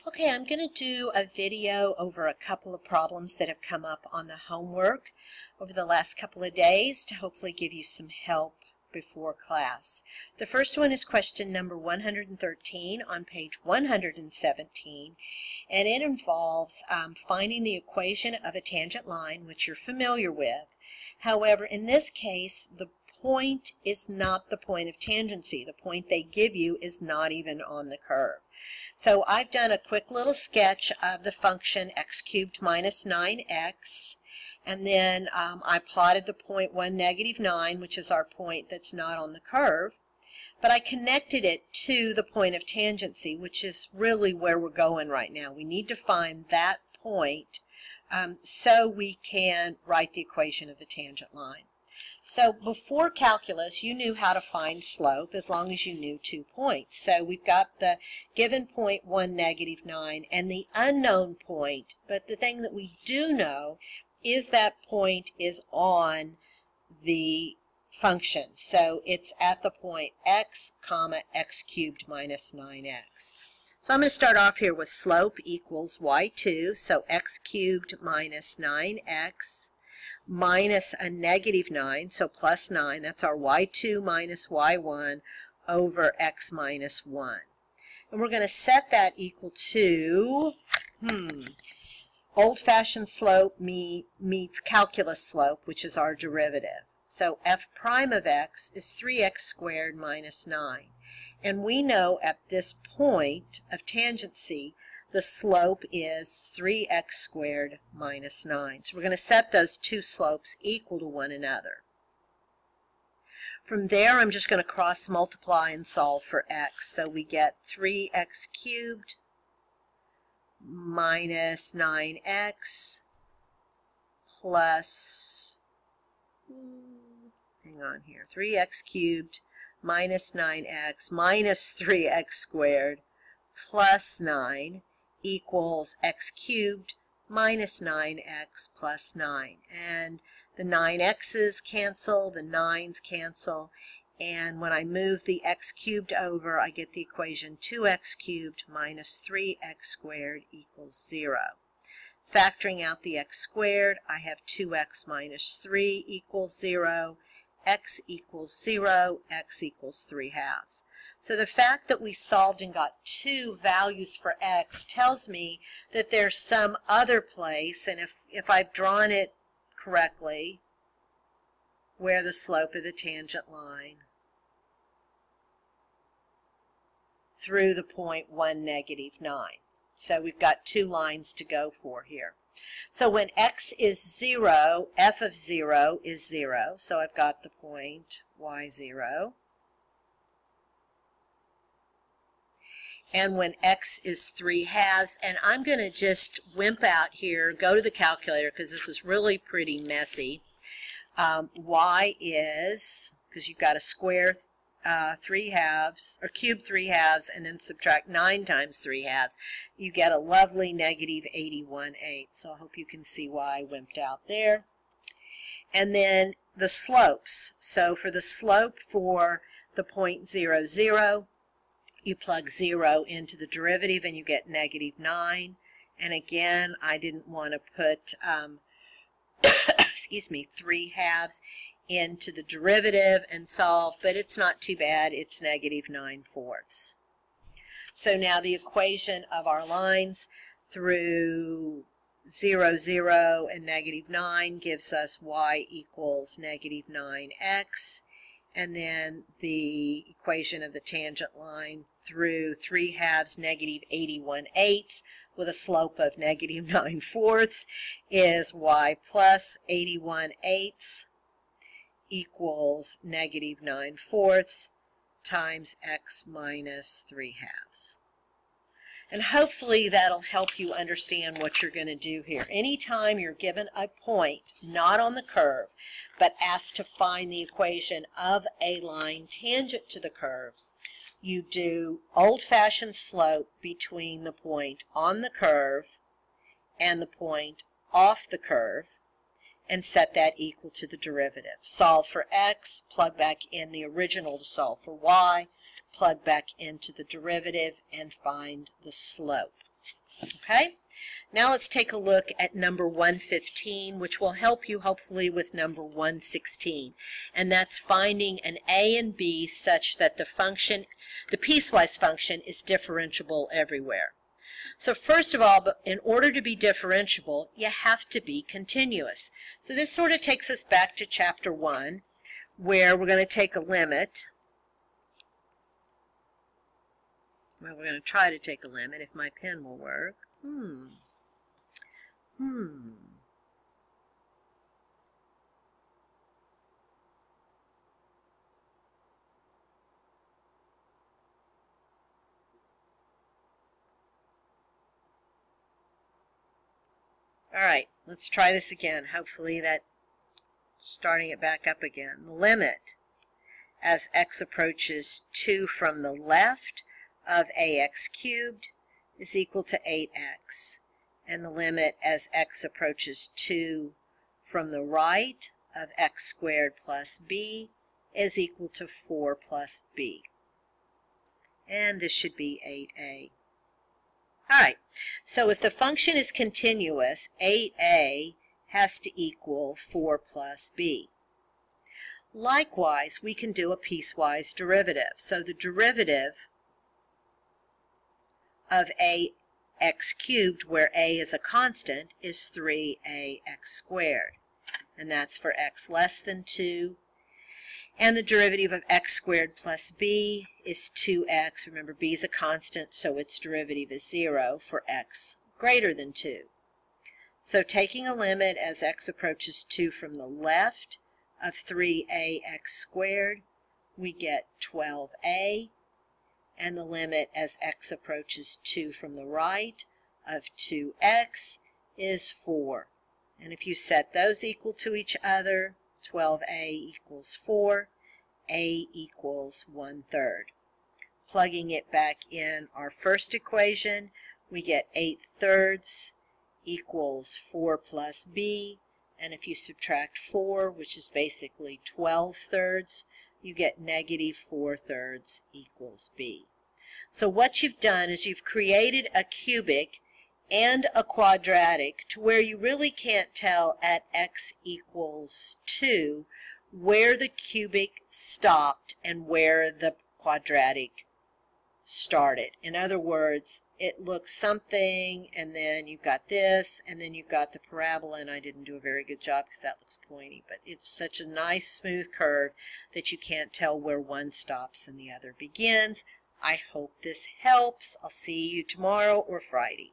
Okay, I'm going to do a video over a couple of problems that have come up on the homework over the last couple of days to hopefully give you some help before class. The first one is question number 113 on page 117, and it involves finding the equation of a tangent line, which you're familiar with. However, in this case, the point is not the point of tangency. The point they give you is not even on the curve. So I've done a quick little sketch of the function x cubed minus 9x, and then I plotted the point 1, negative 9, which is our point that's not on the curve, but I connected it to the point of tangency, which is really where we're going right now. We need to find that point so we can write the equation of the tangent line. So before calculus, you knew how to find slope as long as you knew 2 points. So we've got the given point 1, negative 9, and the unknown point. But the thing that we do know is that point is on the function. So it's at the point x, comma, x cubed minus 9x. So I'm going to start off here with slope equals y2, so x cubed minus 9x. Minus a negative 9, so plus 9, that's our y2 minus y1 over x minus 1. And we're going to set that equal to, old-fashioned slope meets calculus slope, which is our derivative. So f prime of x is 3x squared minus 9. And we know at this point of tangency, the slope is 3x squared minus 9. So we're going to set those two slopes equal to one another. From there, I'm just going to cross multiply and solve for x. So we get 3x cubed minus 9x plus, hang on here, 3x cubed minus 9x minus 3x squared plus 9 equals x cubed minus 9x plus 9. And the 9x's cancel, the 9's cancel, and when I move the x cubed over, I get the equation 2x cubed minus 3x squared equals 0. Factoring out the x squared, I have 2x minus 3 equals 0, x equals 0, x equals 3 halves. So the fact that we solved and got two values for x tells me that there's some other place, and if I've drawn it correctly, where the slope of the tangent line through the point 1, negative 9. So we've got two lines to go for here. So when x is 0, f of 0 is 0. So I've got the point y0. And when x is 3 halves, and I'm going to just wimp out here, go to the calculator because this is really pretty messy. Y is, because you've got to square 3 halves, or cube 3 halves, and then subtract 9 times 3 halves, you get a lovely negative 81/8. So I hope you can see why I wimped out there. And then the slopes. So for the slope for the point 0, 0, you plug 0 into the derivative and you get negative 9. And again, I didn't want to put, excuse me, 3 halves into the derivative and solve, but it's not too bad. It's negative 9/4. So now the equation of our lines through 0, 0, and negative 9 gives us y equals negative 9x. And then the equation of the tangent line through 3 halves, negative 81/8, with a slope of negative 9/4 is y plus 81/8 equals negative 9/4 times x minus 3 halves. And hopefully that'll help you understand what you're going to do here. Anytime you're given a point, not on the curve, but asked to find the equation of a line tangent to the curve, you do old-fashioned slope between the point on the curve and the point off the curve, and set that equal to the derivative. Solve for x, plug back in the original to solve for y, plug back into the derivative, and find the slope. Okay? Now let's take a look at number 115, which will help you hopefully with number 116. And that's finding an a and b such that the piecewise function is differentiable everywhere. So first of all, in order to be differentiable, you have to be continuous. So this sort of takes us back to chapter 1, where we're going to take a limit. Well, we're going to try to take a limit if my pen will work. All right, let's try this again. Hopefully that starting it back up again. The limit as x approaches 2 from the left of ax cubed is equal to 8x. And the limit as x approaches 2 from the right of x squared plus b is equal to 4 plus b. And this should be 8a. All right, so if the function is continuous, 8a has to equal 4 plus b. Likewise, we can do a piecewise derivative. So the derivative of ax cubed, where a is a constant, is 3ax squared. And that's for x less than 2. And the derivative of x squared plus b is 2x. Remember, b is a constant, so its derivative is 0 for x greater than 2. So taking a limit as x approaches 2 from the left of 3ax squared, we get 12a. And the limit as x approaches 2 from the right of 2x is 4. And if you set those equal to each other, 12a equals 4, a equals 1/3. Plugging it back in our first equation, we get 8/3 equals 4 plus b, and if you subtract 4, which is basically 12/3, you get negative 4/3 equals b. So what you've done is you've created a cubic and a quadratic to where you really can't tell at x equals 2 where the cubic stopped and where the quadratic started. In other words, it looks something, and then you've got this, and then you've got the parabola, and I didn't do a very good job because that looks pointy, but it's such a nice smooth curve that you can't tell where one stops and the other begins. I hope this helps. I'll see you tomorrow or Friday.